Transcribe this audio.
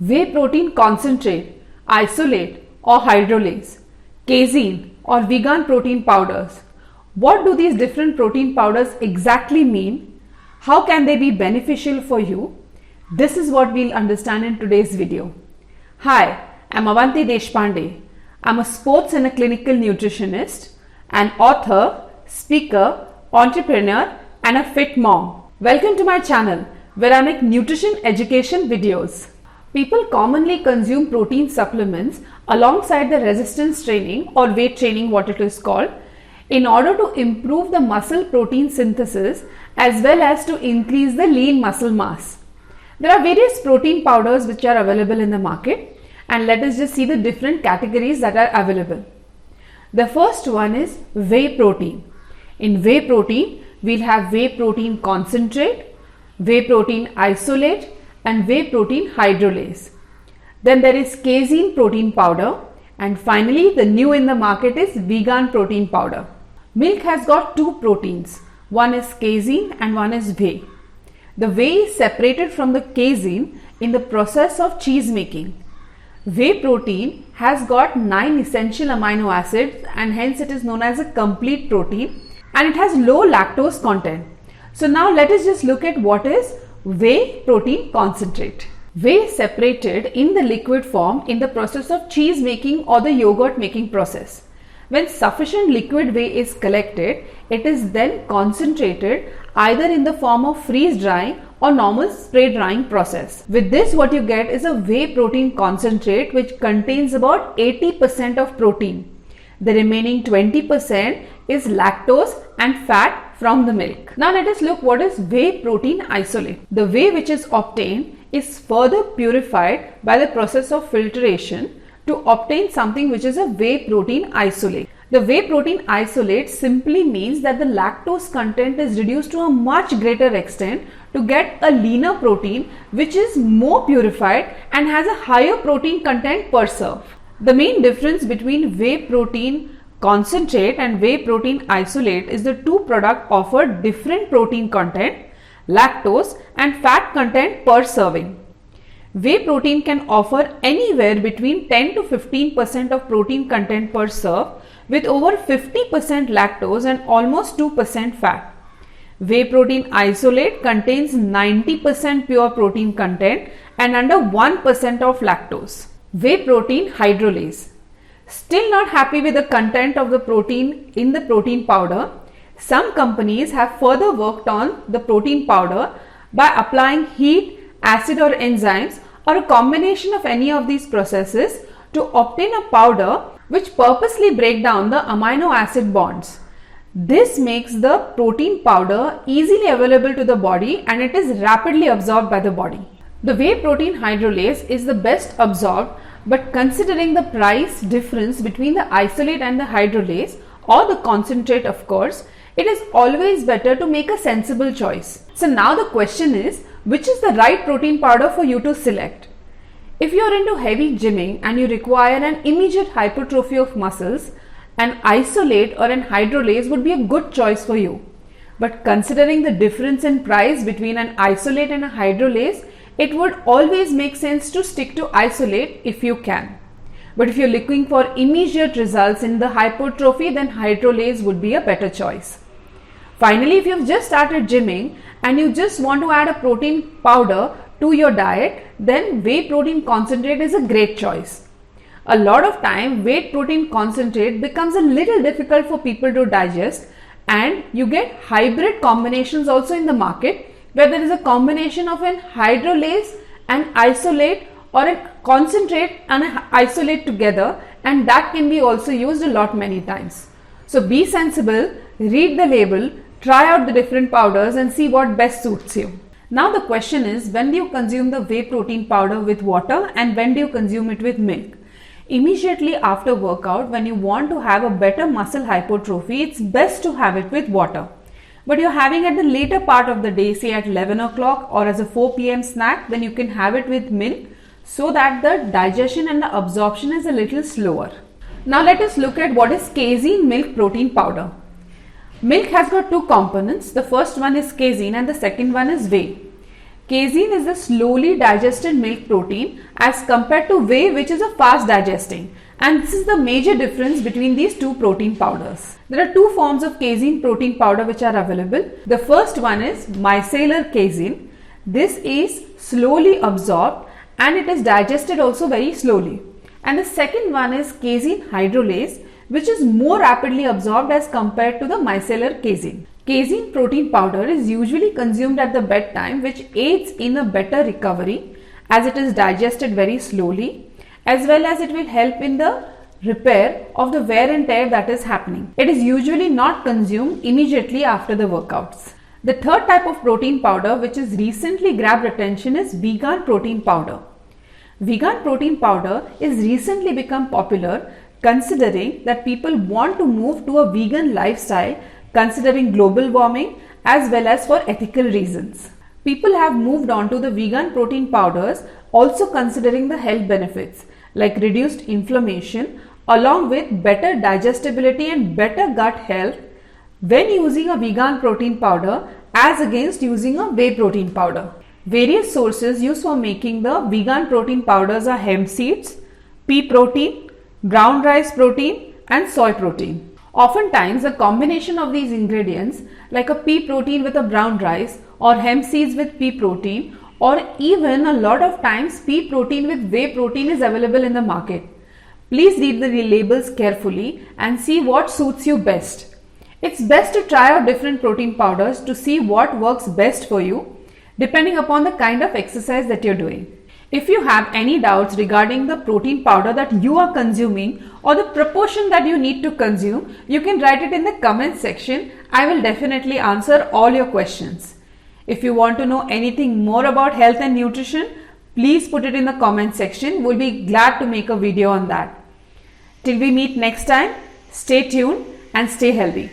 whey protein concentrate, isolate or hydrolase, casein or vegan protein powders. What do these different protein powders exactly mean? How can they be beneficial for you? This is what we'll understand in today's video. Hi, I'm Avanti Deshpande. I'm a sports and a clinical nutritionist, an author, speaker, entrepreneur and a fit mom. Welcome to my channel where I make nutrition education videos. People commonly consume protein supplements alongside the resistance training or weight training, what it is called, in order to improve the muscle protein synthesis as well as to increase the lean muscle mass. There are various protein powders which are available in the market, and let us just see the different categories that are available. The first one is whey protein. In whey protein, we'll have whey protein concentrate, whey protein isolate and whey protein hydrolase. Then there is casein protein powder, and finally the new in the market is vegan protein powder. Milk has got two proteins, one is casein and one is whey. The whey is separated from the casein in the process of cheese making. Whey protein has got 9 essential amino acids and hence it is known as a complete protein, and it has low lactose content. So now let us just look at what is whey protein concentrate. Whey is separated in the liquid form in the process of cheese making or the yogurt making process. When sufficient liquid whey is collected, it is then concentrated either in the form of freeze drying or normal spray drying process. With this, what you get is a whey protein concentrate which contains about 80% of protein. The remaining 20% is lactose and fat from the milk. Now let us look what is whey protein isolate. The whey which is obtained is further purified by the process of filtration to obtain something which is a whey protein isolate. The whey protein isolate simply means that the lactose content is reduced to a much greater extent to get a leaner protein which is more purified and has a higher protein content per serve. The main difference between whey protein concentrate and whey protein isolate is the two products offer different protein content, lactose and fat content per serving. Whey protein can offer anywhere between 10 to 15% of protein content per serve with over 50% lactose and almost 2% fat. Whey protein isolate contains 90% pure protein content and under 1% of lactose. Whey protein hydrolase. Still not happy with the content of the protein in the protein powder, some companies have further worked on the protein powder by applying heat, acid or enzymes or a combination of any of these processes to obtain a powder which purposely break down the amino acid bonds. This makes the protein powder easily available to the body and it is rapidly absorbed by the body. The whey protein hydrolase is the best absorbed, but considering the price difference between the isolate and the hydrolase or the concentrate, of course, it is always better to make a sensible choice. So now the question is, which is the right protein powder for you to select? If you are into heavy gymming and you require an immediate hypertrophy of muscles, an isolate or an hydrolase would be a good choice for you. But considering the difference in price between an isolate and a hydrolase, it would always make sense to stick to isolate if you can. But if you're looking for immediate results in the hypertrophy, then hydrolase would be a better choice. Finally, if you've just started gymming and you just want to add a protein powder to your diet, then whey protein concentrate is a great choice. A lot of time, whey protein concentrate becomes a little difficult for people to digest, and you get hybrid combinations also in the market where there is a combination of an hydrolase and isolate or a concentrate and an isolate together, and that can be also used a lot many times. So be sensible, read the label, try out the different powders and see what best suits you. Now the question is, when do you consume the whey protein powder with water and when do you consume it with milk? Immediately after workout, when you want to have a better muscle hypertrophy, it's best to have it with water. But you're having at the later part of the day, say at 11 o'clock or as a 4 p.m. snack, then you can have it with milk so that the digestion and the absorption is a little slower. Now let us look at what is casein milk protein powder. Milk has got two components. The first one is casein and the second one is whey. Casein is the slowly digested milk protein as compared to whey, which is a fast digesting. And this is the major difference between these two protein powders. There are two forms of casein protein powder which are available. The first one is micellar casein. This is slowly absorbed and it is digested also very slowly. And the second one is casein hydrolase, which is more rapidly absorbed as compared to the micellar casein. Casein protein powder is usually consumed at the bedtime, which aids in a better recovery as it is digested very slowly, as well as it will help in the repair of the wear and tear that is happening. It is usually not consumed immediately after the workouts. The third type of protein powder which has recently grabbed attention is vegan protein powder. Vegan protein powder is recently become popular considering that people want to move to a vegan lifestyle, considering global warming as well as for ethical reasons. People have moved on to the vegan protein powders also considering the health benefits like reduced inflammation along with better digestibility and better gut health when using a vegan protein powder as against using a whey protein powder. Various sources used for making the vegan protein powders are hemp seeds, pea protein, brown rice protein and soy protein. Oftentimes, a combination of these ingredients like a pea protein with a brown rice or hemp seeds with pea protein or even a lot of times pea protein with whey protein is available in the market. Please read the labels carefully and see what suits you best. It's best to try out different protein powders to see what works best for you depending upon the kind of exercise that you're doing. If you have any doubts regarding the protein powder that you are consuming or the proportion that you need to consume, you can write it in the comment section. I will definitely answer all your questions. If you want to know anything more about health and nutrition, please put it in the comment section. We'll be glad to make a video on that. Till we meet next time, stay tuned and stay healthy.